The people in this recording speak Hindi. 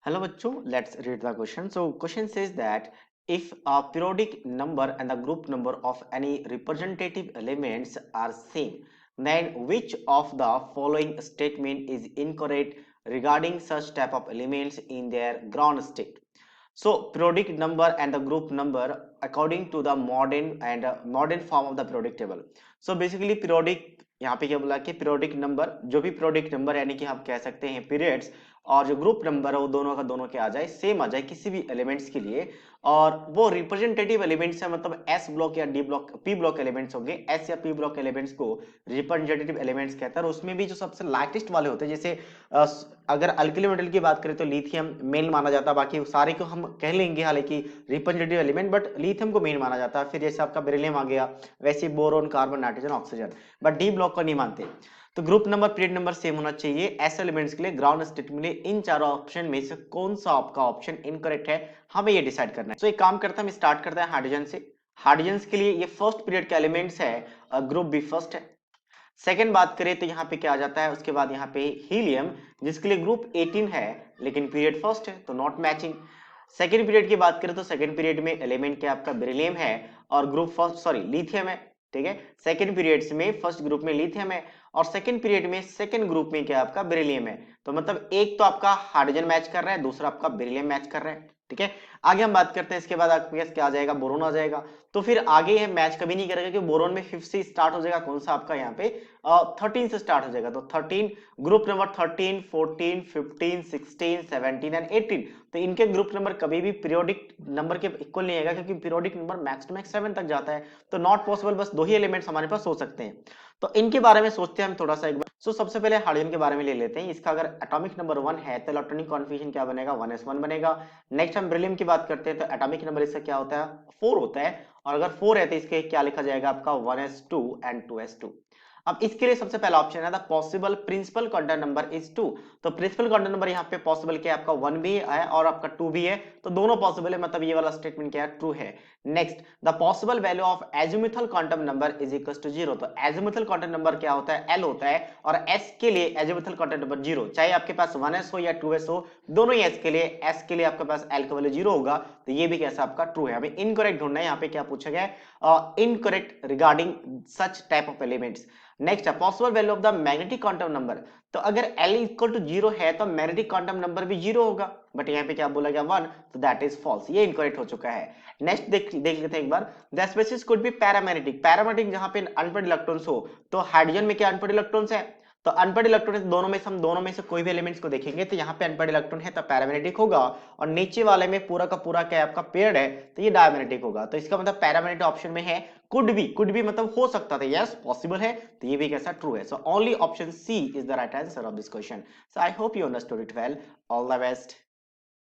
Hello bachcho, let's read the question. So question says that if a periodic number and the group number of any representative elements are same, then which of the following statement is incorrect regarding such type of elements in their ground state? So periodic number and the group number according to the modern form of the periodic table. So basically periodic यहाँ पे क्या बोला कि periodic number जो भी periodic number यानी कि हम कह सकते हैं periods और जो ग्रुप नंबर है वो दोनों का दोनों के आ जाए सेम आ जाए किसी भी एलिमेंट्स के लिए और वो रिप्रेजेंटेटिव एलिमेंट्स है मतलब एस ब्लॉक या D block P block elements होंगे एस या पी ब्लॉक एलिमेंट्स को रिप्रेजेंटेटिव एलिमेंट्स कहता है और उसमें भी जो सबसे लाइटेस्ट वाले होते हैं जैसे अगर अल्किली मेटल की बात करें तो लिथियम मेन माना जाता है बाकी सारे को हम कह लेंगे हालांकि रिप्रेजेंटेटिव एलिमेंट बट लिथियम को मेन माना जाता है फिर जैसे आपका बेरिलियम आ गया वैसे boron carbon nitrogen oxygen but D block को नहीं मानते तो group number period number same होना चाहिए ऐसे एलिमेंट्स के लिए ग्राउंड स्टेट में इन चारों ऑप्शन में से कौन सा आपका ऑप्शन इनकरेक्ट है हमें ये डिसाइड करना है तो एक काम करता है हम स्टार्ट करते हैं हाइड्रोजन से हाइड्रोजन के लिए ये फर्स्ट पीरियड का एलिमेंट्स है ग्रुप बी फर्स्ट है सेकेंड बात करें तो यहाँ पे क्या आ जाता है उसके बाद यहाँ पे हीलियम जिसके लिए ग्रुप 18 है लेकिन पीरियड फर्स्ट है तो नॉट मैचिंग सेकेंड पीरियड की बात करें तो सेकेंड पीरियड में एलिमेंट क्या आपका बेरिलियम है और ग्रुप फर्स्ट सॉरी लिथियम है ठीक है सेकेंड पीरियड्स में फर्स्ट ग्रुप में लिथियम है और सेकेंड पीरियड में सेकेंड ग्रुप में क्या आपका बेरिलियम है तो मतलब एक तो आपका हाइड्रोजन मैच कर रहा है दूसरा आपका बेरिलियम मैच कर रहा है ठीक है आगे हम बात करते हैं इसके बाद आपके पास क्या आ जाएगा बोरोन आ जाएगा तो फिर आगे ये मैच कभी नहीं करेगा क्योंकि बोरोन में 5 से स्टार्ट हो जाएगा कौन सा आपका यहाँ पे 13 से स्टार्ट हो जाएगा तो 13 ग्रुप नंबर 13 14 15 16 17 एंड 18 तो इनके ग्रुप नंबर कभी भी पीरियोडिक नंबर के इक्वल नहीं आएगा क्योंकि periodic number max to max 7 तक जाता है तो नॉट पॉसिबल बस दो ही एलिमेंट्स हमारे पास हो सकते हैं तो इनके बारे में सोचते हैं हम थोड़ा सा एक बार सबसे पहले हाइड्रोजन के बारे में ले लेते हैं इसका अगर एटॉमिक नंबर 1 है तो इलेक्ट्रॉनिक कॉन्फिगरेशन क्या बनेगा 1s1 बनेगा नेक्स्ट हम बेरिलियम की बात करते हैं तो एटॉमिक नंबर इसका क्या होता है 4 होता है और अगर 4 है तो इसके क्या लिखा जाएगा आपका 1s2 एंड 2s2 अब इसके लिए सबसे पहला ऑप्शन है the possible principal quantum number is 2 तो प्रिंसिपल क्वांटम नंबर यहाँ पे पॉसिबल क्या है आपका 1 भी है और आपका 2 भी है तो दोनों पॉसिबल है मतलब ये वाला स्टेटमेंट क्या है ट्रू है next the possible value of azimuthal quantum number is equal to 0 तो एजिमुथल क्वांटम नंबर क्या होता है एल होता है और एस के लिए एजिमुथल क्वांटम नंबर 0 चाहे आपके पास 1s हो या 2s हो दोनों ही एस के लिए आपके पास एल का वैल्यू 0 होगा तो ये भी कैसा आपका ट्रू है हमें इनकरेक्ट ढूंढना है यहाँ पे क्या पूछा गया है incorrect regarding such type of elements next है possible value of the magnetic quantum number तो अगर L इक्वल टू 0 है तो मैग्नेटिक क्वांटम नंबर भी 0 होगा बट यहाँ पे क्या बोला गया 1 तो दैट इज फॉल्स ये इनकरेक्ट हो चुका है नेक्स्ट देख लेते हैं एक बार the species could be paramagnetic जहां पे अनपेड इलेक्ट्रॉन्स हो तो हाइड्रोजन में क्या अनपेड इलेक्ट्रॉन्स है तो अनपेड इलेक्ट्रॉन दोनों में से हम दोनों में से कोई भी एलिमेंट्स को देखेंगे तो यहाँ पे अनपेड इलेक्ट्रॉन है तो पैरामैग्नेटिक होगा और नीचे वाले में पूरा का पूरा क्या आपका पेयर्ड है तो ये डायमैग्नेटिक होगा तो इसका मतलब पैरामैग्नेटिक ऑप्शन में है कुड बी मतलब हो सकता था यस पॉसिबल है तो ये भी कैसा ट्रू है so only option C is the right answer of this question so I hope you understood it well all the best